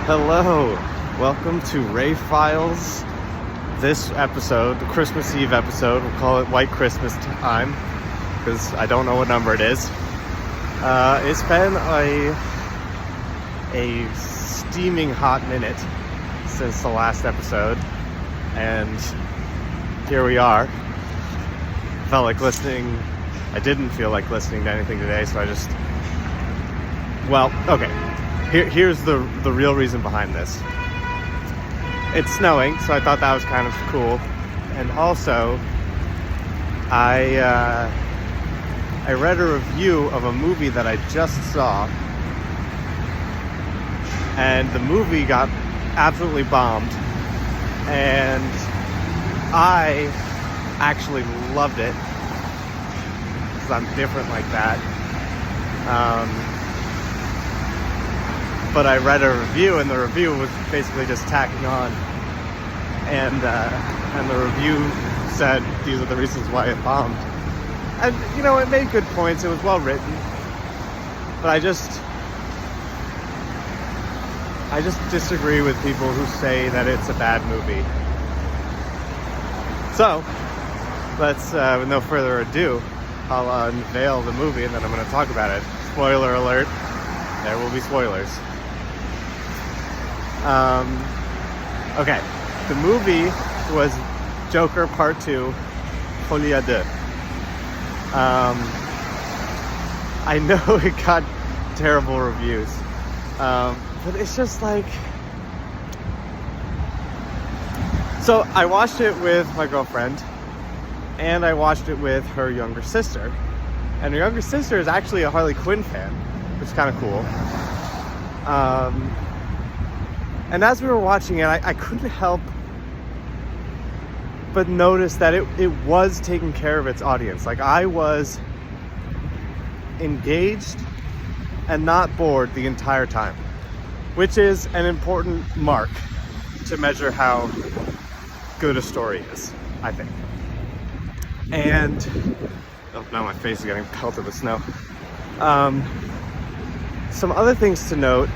Hello, welcome to Ray Files. This episode, the Christmas Eve episode, we'll call it White Christmas time because I don't know what number it is. It's been a steaming hot minute since the last episode, and here we are. Felt like listening. I didn't feel like listening to anything today, so okay. Here's the real reason behind this. It's snowing, so I thought that was kind of cool. And also, I read a review of a movie that I just saw. And the movie got absolutely bombed. And I actually loved it. Because I'm different like that. But I read a review, and the review was basically just tacking on. And the review said these are the reasons why it bombed. And, it made good points. It was well written. But I just disagree with people who say that it's a bad movie. So, let's, with no further ado, I'll unveil the movie, and then I'm going to talk about it. Spoiler alert. There will be spoilers. Okay, the movie was Joker Part 2, Folie à Deux. I know it got terrible reviews, but it's just like... So I watched it with my girlfriend, and I watched it with her younger sister. And her younger sister is actually a Harley Quinn fan, which is kind of cool. And as we were watching it, I couldn't help but notice that it was taking care of its audience. Like, I was engaged and not bored the entire time, which is an important mark to measure how good a story is, I think. And, oh, now my face is getting pelted with snow. Some other things to note.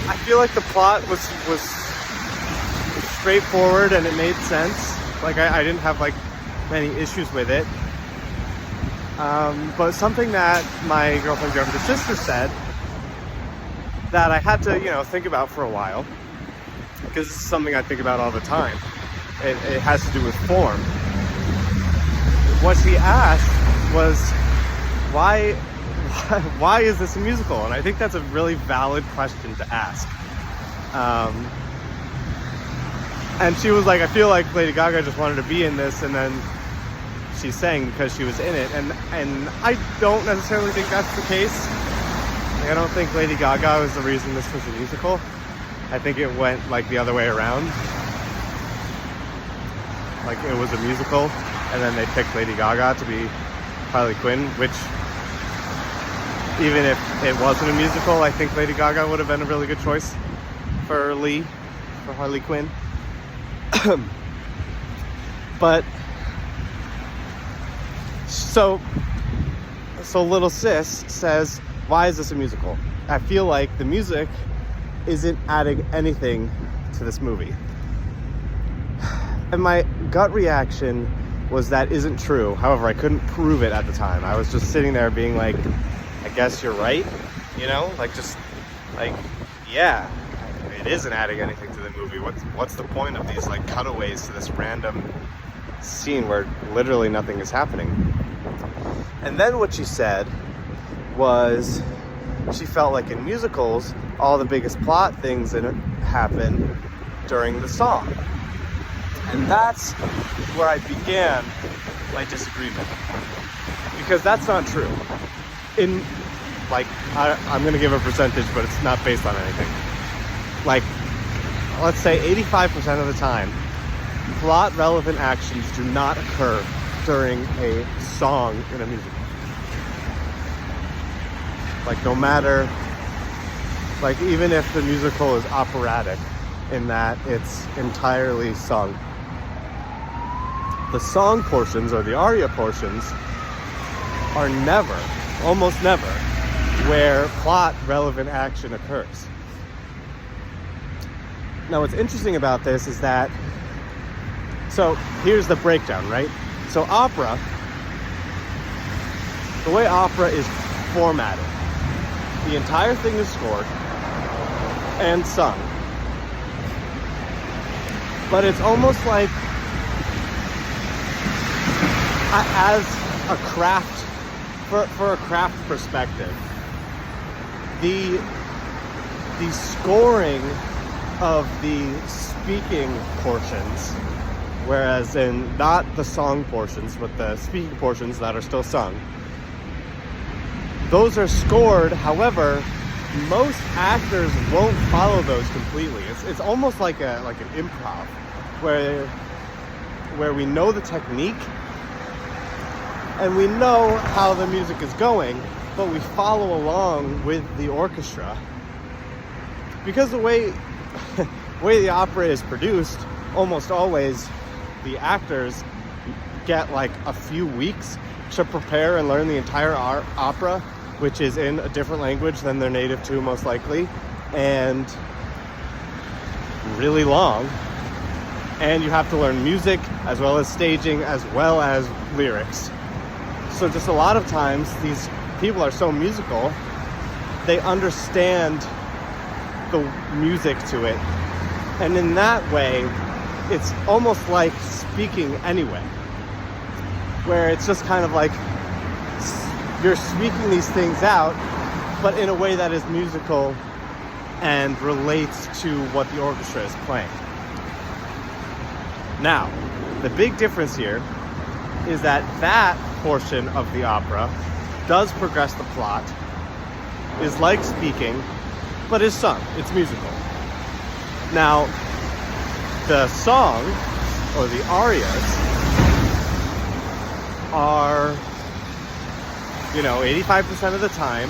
I feel like the plot was straightforward and it made sense. Like, I didn't have many issues with it. But something that my girlfriend's younger sister said that I had to, think about for a while, because it's something I think about all the time. It has to do with form. What she asked was, why is this a musical? And I think that's a really valid question to ask. And she was like, I feel like Lady Gaga just wanted to be in this, and then she sang because she was in it. And I don't necessarily think that's the case. I don't think Lady Gaga was the reason this was a musical. I think it went the other way around. It was a musical, and then they picked Lady Gaga to be Harley Quinn, which, even if it wasn't a musical, I think Lady Gaga would have been a really good choice for Harley Quinn. But so little sis says, why is this a musical? I feel like the music isn't adding anything to this movie. And my gut reaction was that isn't true. However, I couldn't prove it at the time. I was just sitting there being like, I guess you're right, yeah, it isn't adding anything to the movie. What's the point of these cutaways to this random scene where literally nothing is happening? And then what she said was, she felt like in musicals, all the biggest plot things that happen during the song. And that's where I began my disagreement, because that's not true. I'm going to give a percentage, but it's not based on anything. Let's say 85% of the time, plot-relevant actions do not occur during a song in a musical. No matter, even if the musical is operatic in that it's entirely sung, the song portions or the aria portions are never, almost never, where plot relevant action occurs. Now what's interesting about this is that, so here's the breakdown, right? So opera, the way opera is formatted, the entire thing is scored and sung. But it's almost like, as a craft, for a craft perspective, the scoring of the speaking portions, whereas in not the song portions, but the speaking portions that are still sung, those are scored. However, most actors won't follow those completely. It's almost like an improv, where we know the technique and we know how the music is going, but we follow along with the orchestra. Because the way the opera is produced, almost always the actors get like a few weeks to prepare and learn the entire opera, which is in a different language than they're native to, most likely, and really long. And you have to learn music as well as staging as well as lyrics. So just a lot of times these people are so musical, they understand the music to it. And in that way, it's almost like speaking anyway, where it's just kind of like you're speaking these things out, but in a way that is musical and relates to what the orchestra is playing. Now, the big difference here is that that portion of the opera does progress the plot, is like speaking, but is sung. It's musical. Now, the song, or the arias, are, 85% of the time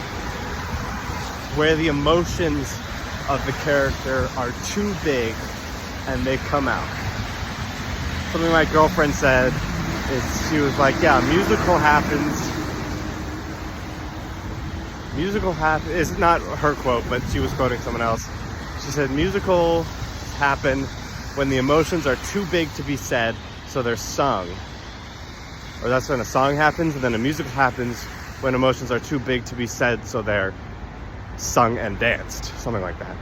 where the emotions of the character are too big and they come out. Something my girlfriend said is, she was like, yeah, musical happens, is not her quote, but she was quoting someone else. She said, musicals happen when the emotions are too big to be said, so they're sung. Or that's when a song happens, and then a musical happens when emotions are too big to be said, so they're sung and danced. Something like that.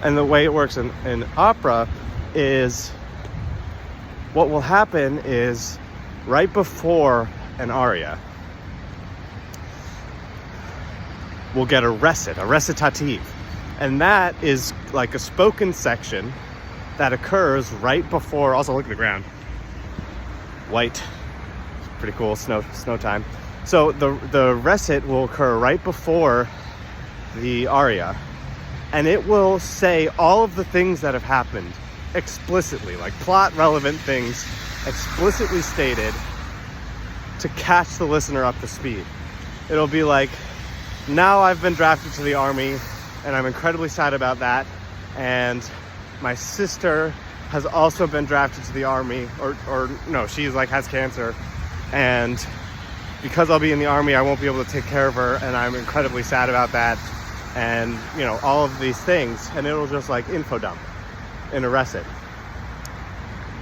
And the way it works in opera is, what will happen is, right before an aria, we'll get a recitative. And that is like a spoken section that occurs right before, also look at the ground, white, pretty cool, snow time. So the recit will occur right before the aria, and it will say all of the things that have happened explicitly, like plot relevant things explicitly stated, to catch the listener up to speed. It'll be like, now I've been drafted to the army and I'm incredibly sad about that, and my sister has also been drafted to the army, or no, she's like has cancer, and because I'll be in the army I won't be able to take care of her, and I'm incredibly sad about that, and all of these things, and it'll just like info dump in a recit.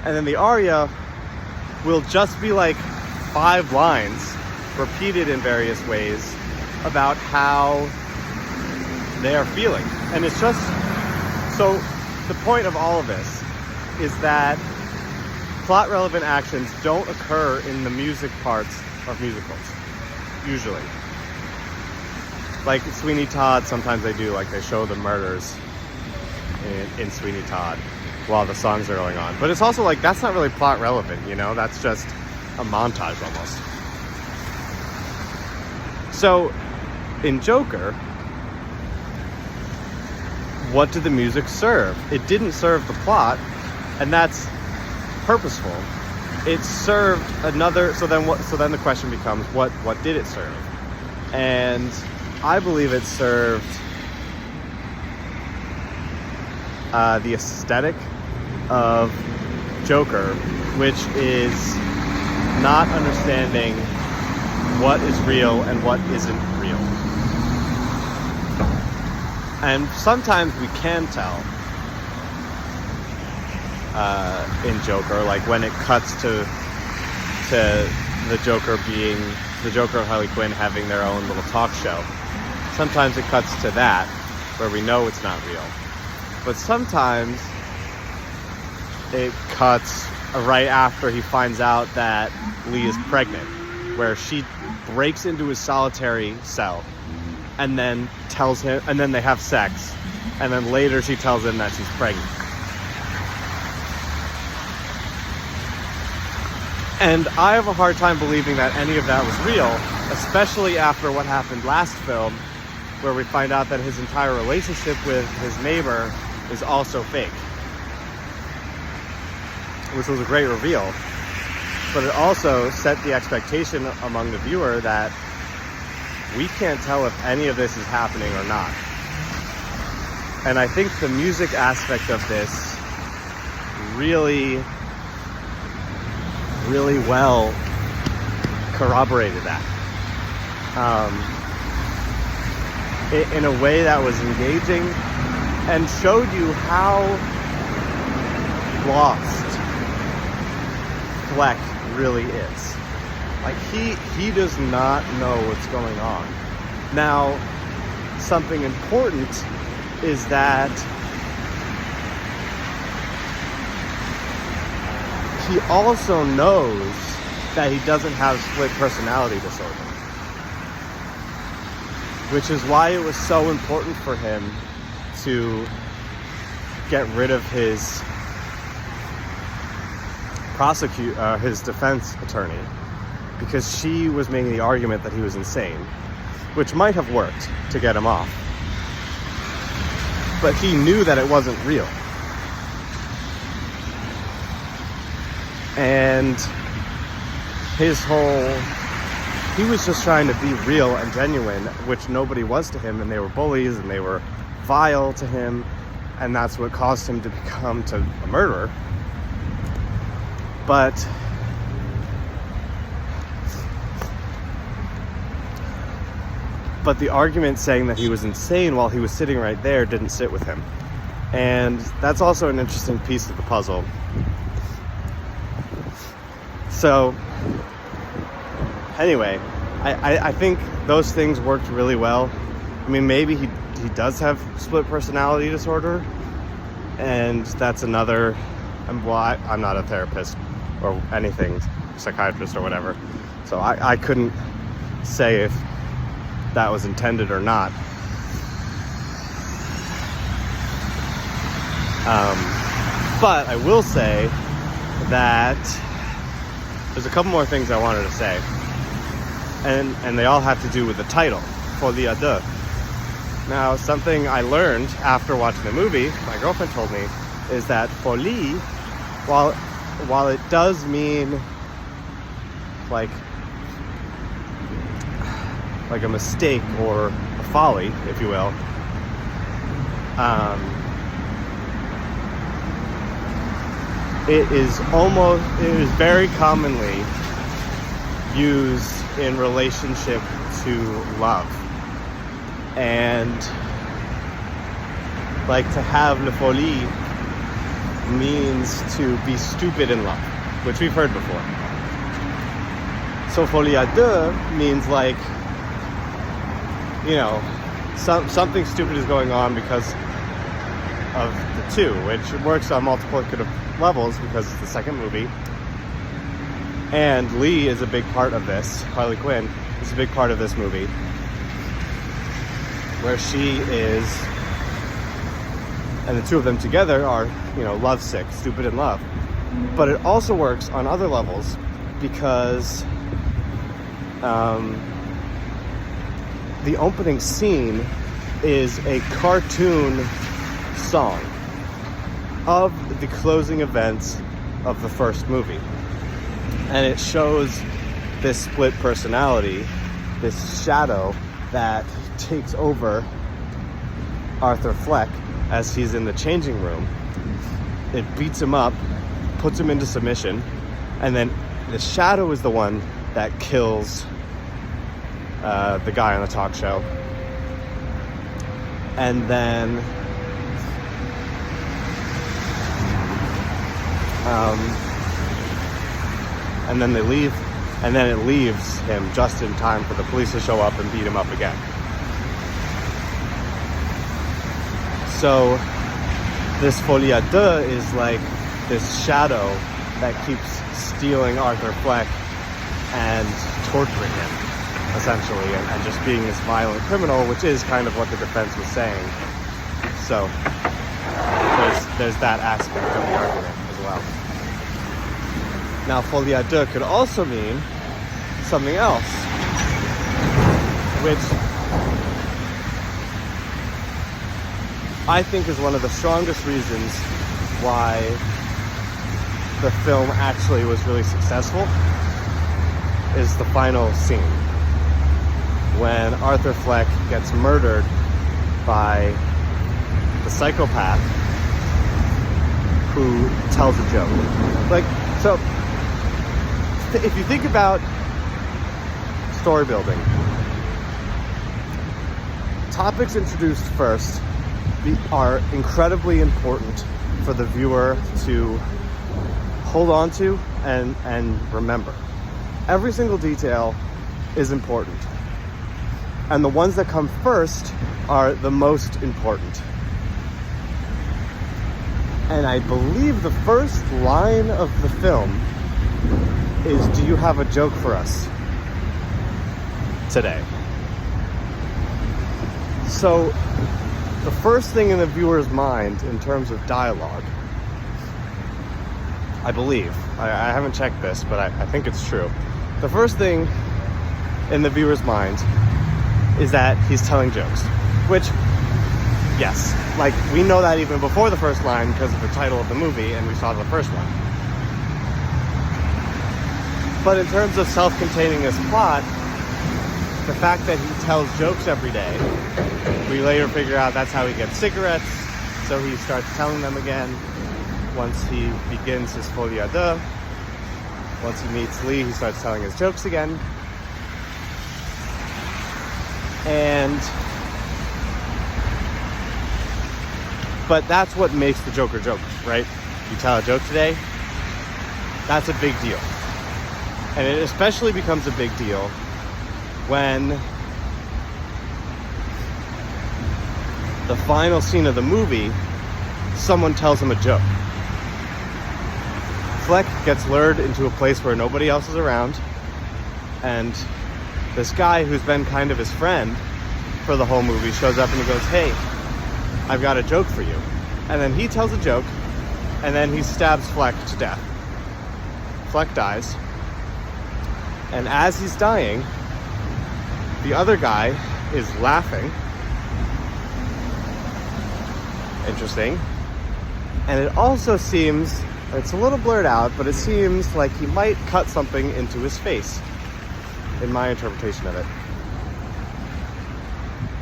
And then the aria will just be like 5 lines repeated in various ways about how they are feeling. And it's just, so the point of all of this is that plot relevant actions don't occur in the music parts of musicals, usually. Like Sweeney Todd, sometimes they do, like they show the murders in Sweeney Todd while the songs are going on. But it's also like, that's not really plot relevant, that's just a montage almost. So in Joker, what did the music serve? It didn't serve the plot, and that's purposeful. It served another, so then the question becomes, what did it serve? And I believe it served the aesthetic of Joker, which is not understanding what is real and what isn't real. And sometimes we can tell in Joker, like when it cuts to the Joker and Harley Quinn having their own little talk show. Sometimes it cuts to that, where we know it's not real. But sometimes it cuts right after he finds out that Lee is pregnant, where she breaks into his solitary cell and then tells him, and then they have sex, and then later she tells him that she's pregnant. And I have a hard time believing that any of that was real, especially after what happened last film, where we find out that his entire relationship with his neighbor is also fake. Which was a great reveal. But it also set the expectation among the viewer that we can't tell if any of this is happening or not. And I think the music aspect of this really well corroborated that. In a way that was engaging and showed you how lost Fleck really is. Like, he does not know what's going on. Now, something important is that he also knows that he doesn't have split personality disorder, which is why it was so important for him to get rid of his his defense attorney, because she was making the argument that he was insane, which might have worked to get him off. But he knew that it wasn't real. And he was just trying to be real and genuine, which nobody was to him, and they were bullies and they were vile to him, and that's what caused him to become a murderer. But the argument saying that he was insane while he was sitting right there didn't sit with him. And that's also an interesting piece of the puzzle. So, anyway, I think those things worked really well. I mean, maybe he does have split personality disorder, and that's another... Well, I'm not a therapist or anything, psychiatrist or whatever, so I couldn't say if that was intended or not. But I will say that there's a couple more things I wanted to say, and they all have to do with the title, Folie à Deux. Now, something I learned after watching the movie, my girlfriend told me, is that folie, while it does mean like a mistake or a folly, if you will, it is very commonly used in relationship to love. And like, to have la folie means to be stupid in love, which we've heard before. So folie à deux means, like, you know, something stupid is going on because of the two, which works on multiplicative levels because it's the second movie. And Lee is a big part of this. Harley Quinn is a big part of this movie, where she is, and the two of them together are, you know, lovesick, stupid in love. But it also works on other levels because the opening scene is a cartoon song of the closing events of the first movie. And it shows this split personality, this shadow that takes over Arthur Fleck as he's in the changing room. It beats him up puts him into submission, and then the shadow is the one that kills the guy on the talk show. And then they leave, and then it leaves him just in time for the police to show up and beat him up again. So this Folie à Deux is like this shadow that keeps stealing Arthur Fleck and torturing him, essentially, and just being this violent criminal, which is kind of what the defense was saying. So there's that aspect of the argument as well. Now, Folie à Deux could also mean something else, which I think is one of the strongest reasons why the film actually was really successful, is the final scene when Arthur Fleck gets murdered by the psychopath who tells a joke. Like, so if you think about story building, topics introduced first are incredibly important for the viewer to hold on to and remember. Every single detail is important, and the ones that come first are the most important. And I believe the first line of the film is, "Do you have a joke for us today?" So the first thing in the viewer's mind in terms of dialogue, I believe, I haven't checked this, but I think it's true. The first thing in the viewer's mind is that he's telling jokes, which, yes, like, we know that even before the first line because of the title of the movie, and we saw the first one. But in terms of self-containing this plot, the fact that he tells jokes every day, we later figure out that's how he gets cigarettes, so he starts telling them again once he begins his Folie à Deux. Once he meets Lee, he starts telling his jokes again. But that's what makes the Joker Joker, right? You tell a joke today, that's a big deal. And it especially becomes a big deal when the final scene of the movie, someone tells him a joke. Fleck gets lured into a place where nobody else is around, and this guy who's been kind of his friend for the whole movie shows up and he goes, "Hey, I've got a joke for you." And then he tells a joke, and then he stabs Fleck to death. Fleck dies, and as he's dying, the other guy is laughing. Interesting. And it also seems, it's a little blurred out, but it seems like he might cut something into his face, in my interpretation of it.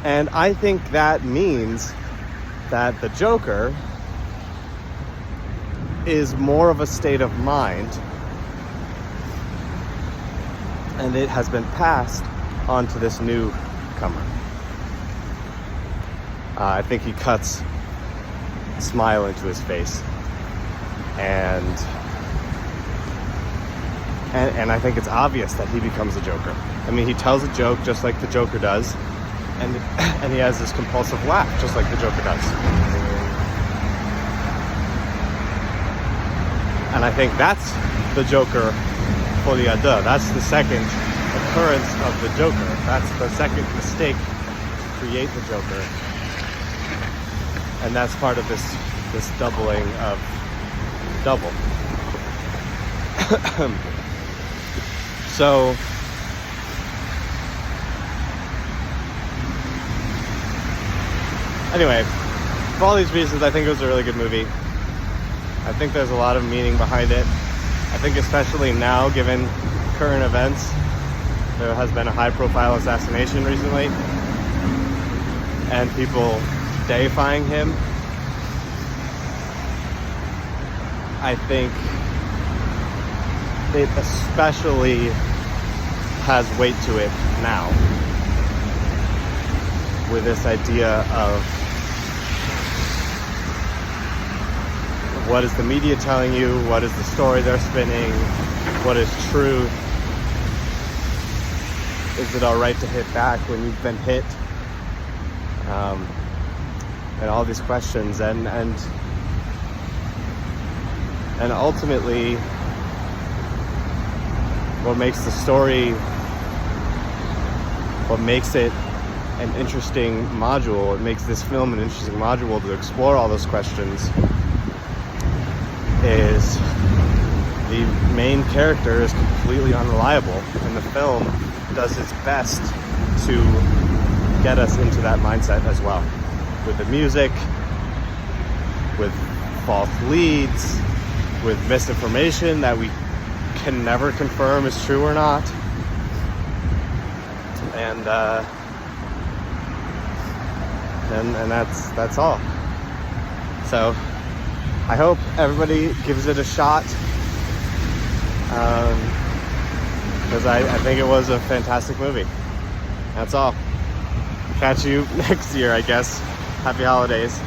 And I think that means that the Joker is more of a state of mind, and it has been passed on to this newcomer. I think he cuts a smile into his face, and I think it's obvious that he becomes a Joker. I mean, he tells a joke just like the Joker does, and he has this compulsive laugh just like the Joker does. And I think that's the Joker Folie à Deux. That's the second occurrence of the Joker. That's the second mistake to create the Joker. And that's part of this doubling of double. So anyway, for all these reasons, I think it was a really good movie. I think there's a lot of meaning behind it. I think especially now, given current events, there has been a high-profile assassination recently, and people deifying him. I think it especially has weight to it now, with this idea of what is the media telling you, what is the story they're spinning, what is truth, is it all right to hit back when you've been hit, and all these questions, and ultimately what makes the story, what makes it an interesting module, what makes this film an interesting module to explore all those questions, is the main character is completely unreliable, and the film does its best to get us into that mindset as well, with the music, with false leads, with misinformation that we can never confirm is true or not, and that's all. So I hope everybody gives it a shot, because I think it was a fantastic movie. That's all. Catch you next year, I guess. Happy holidays.